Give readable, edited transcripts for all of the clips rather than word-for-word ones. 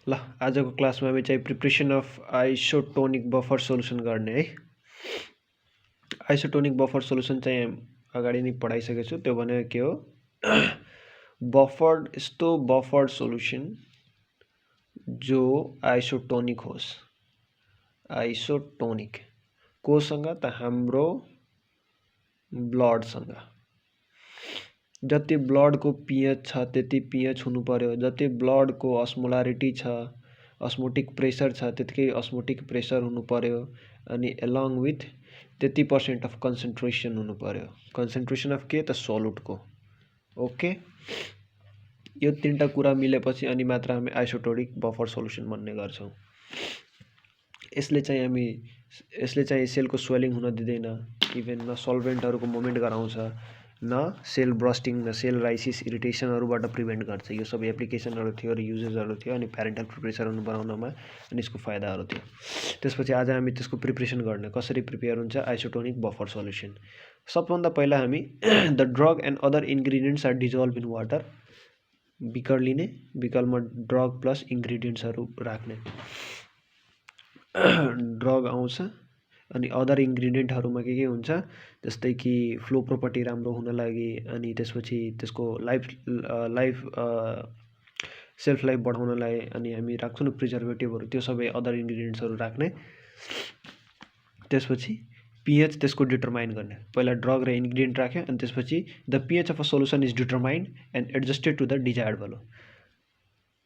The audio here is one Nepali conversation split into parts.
ल आजको क्लासमा हामी चाहिँ preparation of isotonic buffer solution गर्ने है। आइसोटोनिक बफर सोल्युसन चाहिँ अगाडि नै पढाइसकेको छु। त्यो भनेको के हो? बफर्ड यस्तो बफर्ड सोल्युसन जो आइसोटोनिक होस्। आइसोटोनिक कोसँग त हाम्रो ब्लडसँग। जति ब्लडको पीएच छ त्यति पीएच हुनु पर्यो। जति ब्लडको अस्मोलारिटी छ, अस्मोटिक प्रेसर छ, त्यतिकै अस्मोटिक प्रेसर हुनु पर्यो। अनि एलोङ विथ त्यति % अफ कन्सन्ट्रेसन हुनु पर्यो। कन्सन्ट्रेसन अफ के त सोलुटको। ओके, यो तीनटा कुरा मिलेपछि अनि मात्र हामी आइसोटोनिक बफर सोल्युसन भन्ने गर्छौं। यसले चाहिँ सेलको स्वेलिङ हुन दिँदैन, इभन न सल्भेन्टहरुको मोमेन्ट गराउँछ, न सेल ब्रस्टिङ, न सेल राइसिस, इरिटेसनहरुबाट प्रिभेन्ट गर्छ। यो सब एप्लिकेसनहरु थियो र युजेसहरु थियो अनि प्यारेन्टल प्रिपरेसन बनाउनमा अनि यसको फाइदाहरु थियो। त्यसपछि आज हामी त्यसको प्रिपरेसन गर्ने, कसरी प्रिपेयर हुन्छ आइसोटोनिक बफर सोल्युसन। सबभन्दा पहिला हामी the drug and other ingredients are dissolve in water. Beaker लिने, बिकरमा ड्रग प्लस इन्ग्रेडिएन्ट्सहरु राख्ने। ड्रग आउँछ अनि अदर इन्ग्रेडिएन्टहरुमा के हुन्छ, जस्तै कि फ्लो प्रोपर्टी राम्रो हुन लागि, अनि त्यसपछि त्यसको सेल्फ लाइफ बढाउनलाई अनि हामी राख्छौं न प्रिजर्भेटिभहरु, त्यो सबै अदर इन्ग्रेडिएन्ट्सहरु राख्ने। त्यसपछि पीएच त्यसको डिटरमाइन गर्ने। पहिला ड्रग र इन्ग्रेडिएन्ट राख्यो अनि त्यसपछि the pH of a solution is determined and adjusted to the desired value.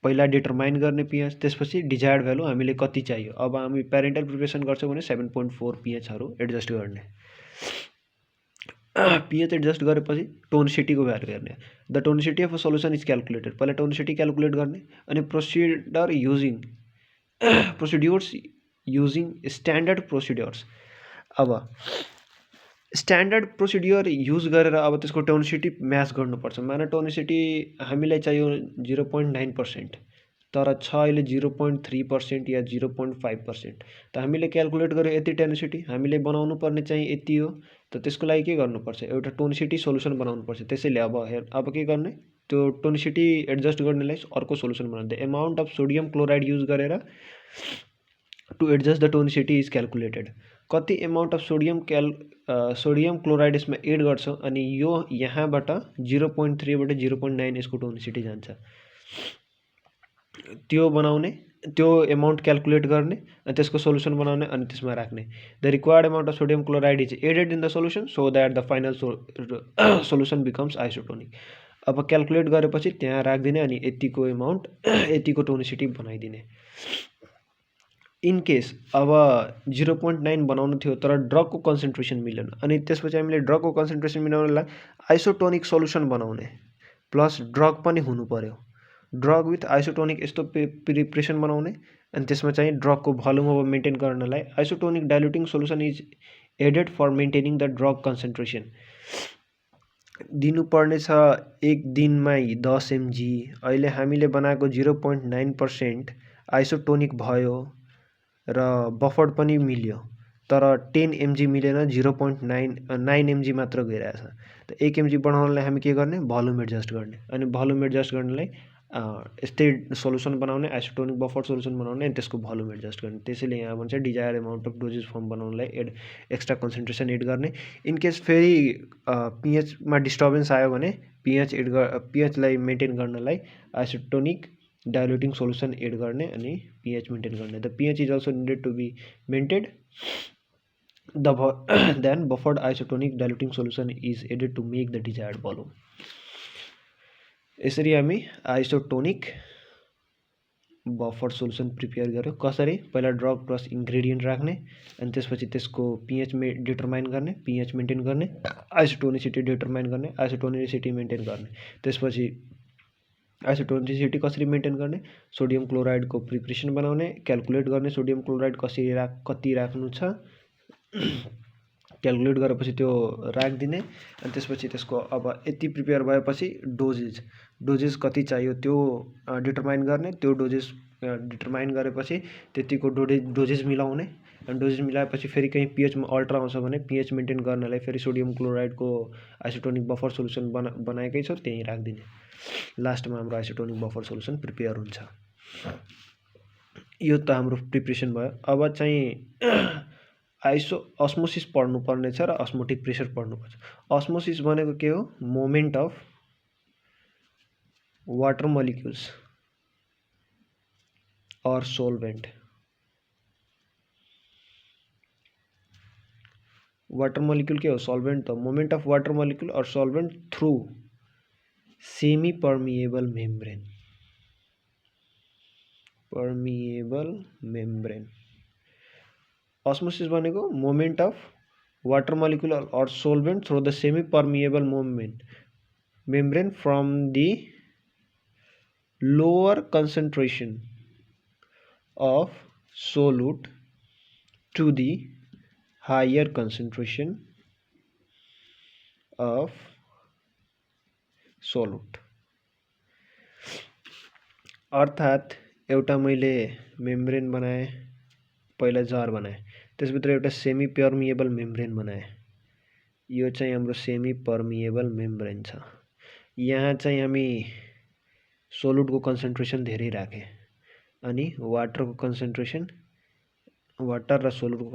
पहिला डिटरमाइन गर्ने पीएच, त्यसपछि डिजायर्ड भ्यालु हामीले कति चाहियो। अब हामी प्यारेन्टल प्रिपरेसन गर्छौं भने 7.4 पीएचहरु एडजस्ट गर्ने। पीएच एडजस्ट गरेपछि टोनिसिटीको भ्यालु हेर्ने। The tonicity of a solution is calculated. पहिला टोनिसिटी क्याल्कुलेट गर्ने अनि प्रोसिड्युर्स युजिङ स्ट्यान्डर्ड प्रोसिड्युर्स। अब स्ट्यान्डर्ड प्रोसिड्युर युज गरेर अब त्यसको टोनिसिटी म्याच गर्नुपर्छ। माने टोनिसिटी हामीलाई चाहियो 0.9%, तर छ अहिले 0.3% या 0.5%। त हामीले क्याल्कुलेट गर्यो यति टोनिसिटी, हामीले बनाउनु पर्ने चाहिँ यति हो। त त्यसको लागि के गर्नुपर्छ, एउटा टोनिसिटी सोल्युसन बनाउनु पर्छ। त्यसैले अब के गर्ने, त्यो टोनिसिटी एडजस्ट गर्नलाई अर्को सोल्युसन बनाउने। The amount of sodium chloride use गरेर to adjust the tonicity is calculated. कति अमाउन्ट अफ सोडियम क्लोराइड यसमा एड गर्छ अनि यो यहाँबाट 0.3 बाट 0.9 यसको टोनिसिटी जान्छ। त्यो बनाउने, त्यो अमाउन्ट क्याल्कुलेट गर्ने अनि त्यसको सोल्युसन बनाउने अनि त्यसमा राख्ने। The required amount of sodium chloride is added in the solution so that the final solution becomes isotonic. अब क्याल्कुलेट गरेपछि त्यहाँ राख्दिने अनि यतिको अमाउन्ट यतिको टोनिसिटी बनाइदिने। इन केस अब 0.9 बनाउनु थियो तर ड्रगको कन्सन्ट्रेसन मिलेन, अनि त्यसपछि हामीले ड्रगको कन्सन्ट्रेसन मिलाउनलाई आइसोटोनिक सोल्युसन बनाउने प्लस ड्रग पनि हुनु पर्यो। ड्रग विथ आइसोटोनिक यस्तो प्रिपरेसन बनाउने अनि त्यसमा चाहिँ ड्रगको भोल्युम अब मेन्टेन गर्नलाई isotonic diluting solution is added for maintaining the drug concentration. दिनुपर्ने छ एक दिनमै 10 mg। अहिले हामीले बनाएको 0.9% आइसोटोनिक भयो र बफर्ड पनि मिल्यो, तर 10 mg मिलेन, 0.9 mg मात्र गइरहेछ। त 1 mg बढाउनलाई हामी के गर्ने, भोल्युम एडजस्ट गर्ने। अनि भोल्युम एडजस्ट गर्नलाई यस्तै सोल्युसन बनाउने, आइसोटोनिक बफर सोल्युसन बनाउने अनि त्यसको भोल्युम एडजस्ट गर्ने। त्यसैले यहाँ भन्छ desire amount of dosage form बनाउनलाई एक्स्ट्रा कन्सन्ट्रेसन एड गर्ने। इन केस फेरि पीएचमा डिस्टर्बेन्स आयो भने पीएचलाई मेन्टेन गर्नलाई आइसोटोनिक डाइल्युटिङ सोल्युसन एड गर्ने अनि पीएच मेन्टेन गर्ने। The pH is also needed to be maintained then buffered isotonic diluting solution is added to make the desired volume. यसरी हामी आइसोटोनिक बफर सोल्युसन प्रिपेयर गर्यो। कसरी, पहिला ड्रग प्लस इन्ग्रेडिएन्ट राख्ने अनि त्यसपछि त्यसको पीएच डिटरमाइन गर्ने, पीएच मेन्टेन गर्ने, आइसोटोनिसिटी डिटरमाइन गर्ने, आइसोटोनिसिटी मेन्टेन गर्ने। त्यसपछि आइसोटोनिसिटी कसरी मेन्टेन गर्ने, सोडियम क्लोराइडको प्रिपरेसन बनाउने, क्याल्कुलेट गर्ने सोडियम क्लोराइड कति राख्नु छ, क्याल्कुलेट गरेपछि त्यो राखिदिने अनि त्यसपछि त्यसको अब यति प्रिपेयर भएपछि डोजेज कति चाहियो त्यो डिटरमाइन गर्ने। त्यो डोजेज डिटरमाइन गरेपछि त्यतिको डोजेज मिलाउने अनि डोजेज मिलाएपछि फेरि कहीँ पीएचमा अल्टर आउँछ भने पीएच मेन्टेन गर्नलाई फेरि सोडियम क्लोराइडको आइसोटोनिक बफर सोल्युसन बनाएकै छ त्यही राखिदिने। लास्टमा हाम्रो आइसोटोनिक बफर सोल्युसन प्रिपेयर हुन्छ। यो त हाम्रो प्रिपरेसन भयो। अब चाहिँ osmosis पढ्नुपर्ने छ र osmotic प्रेसर पढ्नुपर्छ। osmosis भनेको के हो? Moment of water molecules or solvent। Water molecule के हो? सॉल्वेंट। तो मोमेंट ऑफ वाटर मोलिक्यूल और solvent through semi permeable membrane. Permeable membrane. Osmosis भनेको मोमेंट अफ वाटर मोलिक्यूल और solvent through the semi permeable membrane from the lower concentration of solute to the higher concentration of solute। अर्थात एउटा मैले मेम्ब्रेन बनाएँ, पहिला जार बनाएँ, त्यसभित्र एउटा सेमी पर्मिएबल मेम्ब्रेन बनाएँ। यो चाहिँ हाम्रो सेमी पर्मिएबल मेम्ब्रेन छ। यहाँ चाहिँ हामी सोलुटको कन्सन्ट्रेसन धेरै राखेँ अनि वाटरको कन्सन्ट्रेसन, वाटर र सोलुटको